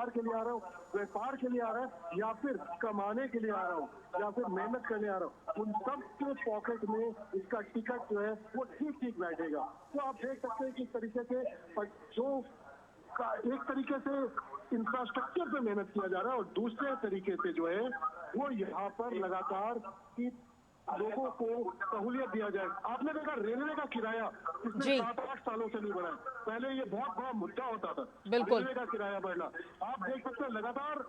रोजगार के लिए आ रहा हूँ, व्यापार के लिए आ रहा है, या फिर कमाने के लिए आ रहा हूँ, या फिर मेहनत करने आ रहा हूँ, उन सब के पॉकेट में इसका टिकट जो है वो ठीक ठीक बैठेगा। तो आप देख सकते हैं कि इस तरीके से जो एक तरीके से इंफ्रास्ट्रक्चर पे मेहनत किया जा रहा है और दूसरे तरीके से जो है वो यहाँ पर लगातार कि लोगों को सहूलियत दिया जाए। आपने देखा रेलवे का किराया पिछले 7-8 सालों से नहीं बढ़ा है। पहले ये बहुत बड़ा मुद्दा होता था रेलवे का किराया बढ़ना। आप देख सकते हैं लगातार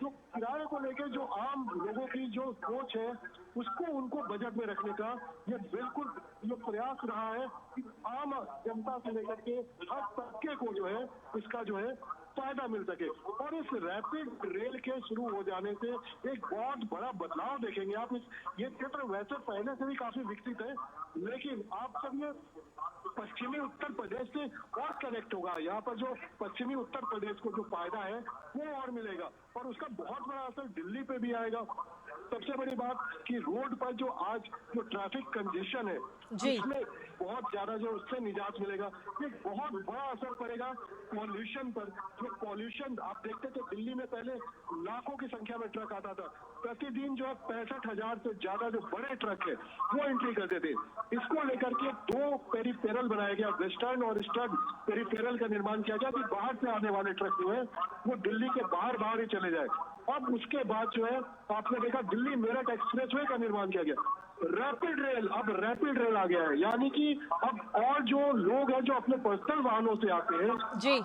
जो किराए को लेकर जो आम लोगों की जो सोच है उसको उनको बजट में रखने का ये बिल्कुल ये प्रयास रहा है कि आम जनता से लेकर के हर तबके को जो है इसका जो है फायदा मिल सके। और इस रैपिड रेल के शुरू हो जाने से एक बहुत बड़ा बदलाव देखेंगे आप। ये क्षेत्र वैसे पहले से भी काफी विकसित है, लेकिन आप सब ये पश्चिमी उत्तर प्रदेश से और कनेक्ट होगा। यहाँ पर जो पश्चिमी उत्तर प्रदेश को जो फायदा है वो और मिलेगा और उसका बहुत बड़ा असर दिल्ली पे भी आएगा। सबसे बड़ी बात कि रोड पर जो आज जो ट्रैफिक कंजेशन है उसमें बहुत ज्यादा जो उससे निजात मिलेगा। एक बहुत बड़ा असर पड़ेगा पॉल्यूशन पर। जो पॉल्यूशन आप देखते थे दिल्ली में पहले लाखों की संख्या में ट्रक आता था, प्रतिदिन जो है 65,000 से ज्यादा जो बड़े ट्रक है वो एंट्री करते थे। इसको लेकर के 2 पेरिफेरल बनाया गया, वेस्टर्न और ईस्टर्न पेरिफेरल का निर्माण किया गया कि बाहर से आने वाले ट्रक जो है वो दिल्ली के बाहर ही चले जाए। अब उसके बाद जो है आपने देखा दिल्ली मेरठ एक्सप्रेसवे का निर्माण किया गया। रैपिड रेल, अब रैपिड रेल आ गया है, यानी कि अब और जो लोग हैं जो अपने पर्सनल वाहनों से आते हैं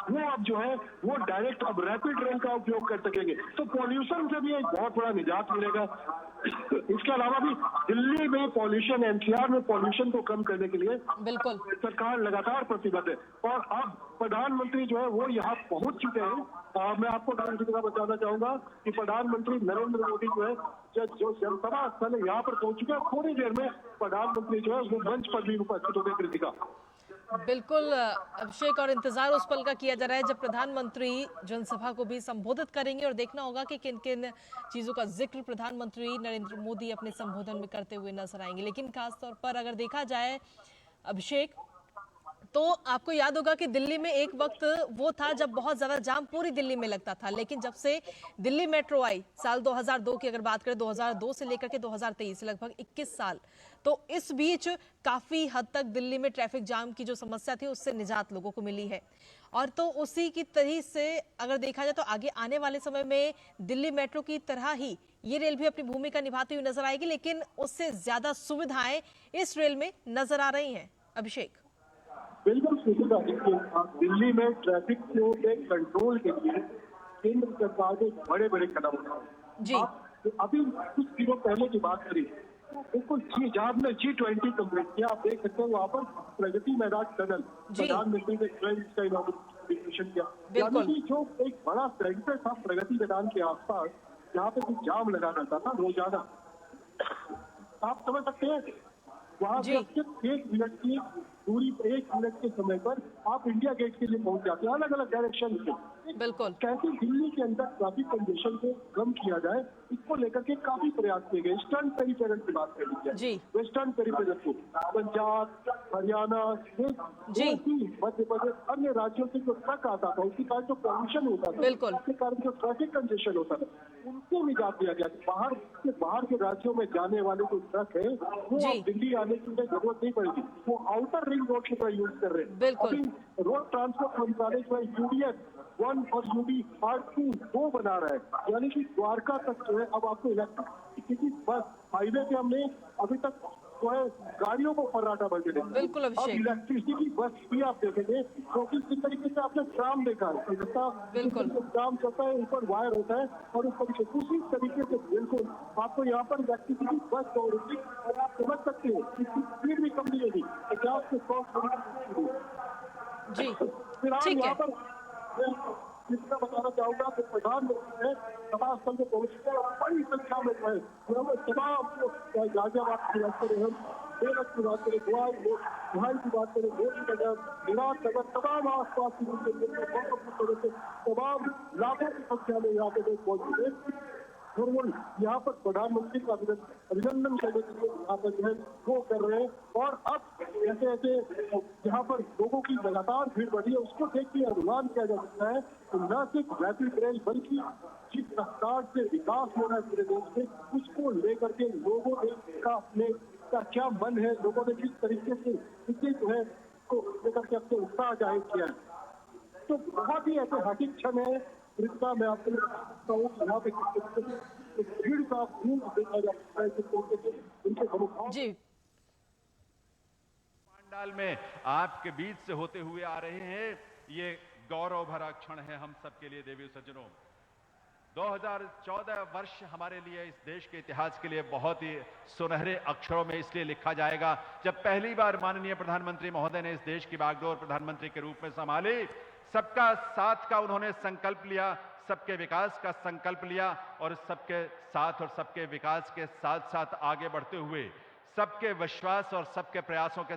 वो अब जो है वो डायरेक्ट अब रैपिड रेल का उपयोग कर सकेंगे। तो पॉल्यूशन से भी एक बहुत बड़ा निजात मिलेगा। इसके अलावा भी दिल्ली में पॉल्यूशन, एनसीआर में पॉल्यूशन को कम करने के लिए बिल्कुल सरकार लगातार प्रतिबद्ध है। और अब प्रधानमंत्री जो है वो यहाँ पहुंच चुके हैं। मैं आपको बताना चाहूंगा कि प्रधानमंत्री नरेंद्र मोदी जो है जो जनसभा स्थल यहाँ पर पहुंच चुके हैं। थोड़ी देर में प्रधानमंत्री जो है वो मंच पर भी उपस्थित होंगे। कृतिका बिल्कुल अभिषेक, और इंतजार उस पल का किया जा रहा है जब प्रधानमंत्री जनसभा को भी संबोधित करेंगे और देखना होगा कि किन किन चीजों का जिक्र प्रधानमंत्री नरेंद्र मोदी अपने संबोधन में करते हुए नजर आएंगे। लेकिन खास तौर पर अगर देखा जाए अभिषेक, तो आपको याद होगा कि दिल्ली में एक वक्त वो था जब बहुत ज्यादा जाम पूरी दिल्ली में लगता था, लेकिन जब से दिल्ली मेट्रो आई साल 2002 की अगर बात करें, 2002 से लेकर के 2023 लगभग 21 साल, तो इस बीच काफी हद तक दिल्ली में ट्रैफिक जाम की जो समस्या थी उससे निजात लोगों को मिली है। और तो उसी की तरह से अगर देखा जाए तो आगे आने वाले समय में दिल्ली मेट्रो की तरह ही ये रेल भी अपनी भूमिका निभाती हुई नजर आएगी, लेकिन उससे ज्यादा सुविधाएं इस रेल में नजर आ रही हैं। अभिषेक बिल्कुल दिल्ली में ट्रैफिक फ्लो के कंट्रोल के लिए केंद्र सरकार ने बड़े बड़े कदम उठाए। अभी कुछ दिनों पहले की बात करी, बिल्कुल जहाँ ने G20 कम्प्लीट किया, आप देख सकते हैं वहाँ पर प्रगति मैदान टनल प्रधानमंत्री ने का इनॉग्रेशन किया। यानी कि जो एक बड़ा सेंटर था प्रगति मैदान के आसपास जहाँ पे जाम लगा रहता था रोजाना, आप समझ सकते हैं वहाँ से सिर्फ 1 मिनट की दूरी, 1 मिनट के समय पर आप इंडिया गेट के लिए पहुंच जाते हैं अलग अलग डायरेक्शन से। बिल्कुल कैसे दिल्ली के अंदर ट्रैफिक कंजेशन को कम किया जाए, इसको लेकर के काफी प्रयास किए गए। ईस्टर्न पेरिफेरल की बात कर लीजिए, वेस्टर्न पेरिफेरल को पंजाब, हरियाणा, मध्य प्रदेश, अन्य राज्यों से जो ट्रक आता था उसके कारण जो पॉल्यूशन होता था, उसके कारण जो ट्रैफिक कंजेशन होता था, उनको निजात दिया गया। बाहर के राज्यों में जाने वाले जो ट्रक है वो अब दिल्ली आने की जरूरत नहीं पड़ेगी, वो आउटर रिंग रोड की तरह यूज कर रहे हैं। अभी रोड ट्रांसपोर्ट मंत्रालय जो है UDF-1 और UDR-2 2 बना रहा है, यानी कि द्वारका तक जो है अब आपको इलेक्ट्रिसिटी बस, हाईवे पे हमने अभी तक जो है गाड़ियों को फर्राटा बन गए। बिल्कुल अब इलेक्ट्रिसिटी बस भी आप देखेंगे, क्योंकि किस तरीके से आपने ट्राम देखा है, ट्राम चलता है, ऊपर वायर होता है और उसी तरीके से बिल्कुल आपको यहाँ पर इलेक्ट्रिसिटी बस दौड़ेगी और आप समझ सकते हैं इसकी स्पीड भी कम नहीं होगी, 50 से 100 जी। फिलहाल यहाँ पर जितना बताना चाहूंगा कि प्रधानमंत्री ने सभा स्थल में पहुंचते हैं बड़ी संख्या में जो है तमाम गाजियाबाद की बात करें, हम मेरठ की बात करें, बुहाई की बात करें, गोविंदनगर, विराटनगर, तमाम आसपास की तमाम लाखों की संख्या में यहाँ पे लोग पहुंचे और वो यहाँ पर प्रधानमंत्री का अभिनंदन करने के लिए यहाँ पर जो है वो कर रहे हैं। और अब ऐसे ऐसे यहाँ पर लोगों की लगातार भीड़ बढ़ी है, उसको देख के अनुमान किया जा सकता है कि न सिर्फ रैपिड रेल बल्कि जिस रफ्तार से विकास हो रहा है पूरे देश में, उसको लेकर के लोगों ने का अपने का क्या मन है, लोगों ने किस तरीके से इसे जो है को लेकर के अपने उत्साह जाहिर किया है। तो बहुत ही ऐतिहासिक क्षण है। रिश्ता मैं आपको बताता हूँ कि यहाँ पे किस तरीके से भीड़ का खून देखा जा सकता है, किस तरीके से उनके मनोभाव जी पंडाल में आपके बीच से होते हुए आ रहे हैं। ये गौरव भरा क्षण है हम सबके लिए देवी सज्जनों। 2014 वर्ष हमारे लिए इस देश के इतिहास के लिए बहुत ही सुनहरे अक्षरों में इसलिए लिखा जाएगा जब पहली बार माननीय प्रधानमंत्री महोदय ने इस देश की बागडोर प्रधानमंत्री के रूप में संभाली। सबका साथ का उन्होंने संकल्प लिया, सबके विकास का संकल्प लिया और सबके साथ और सबके विकास के साथ साथ आगे बढ़ते हुए सबके विश्वास और सबके प्रयासों के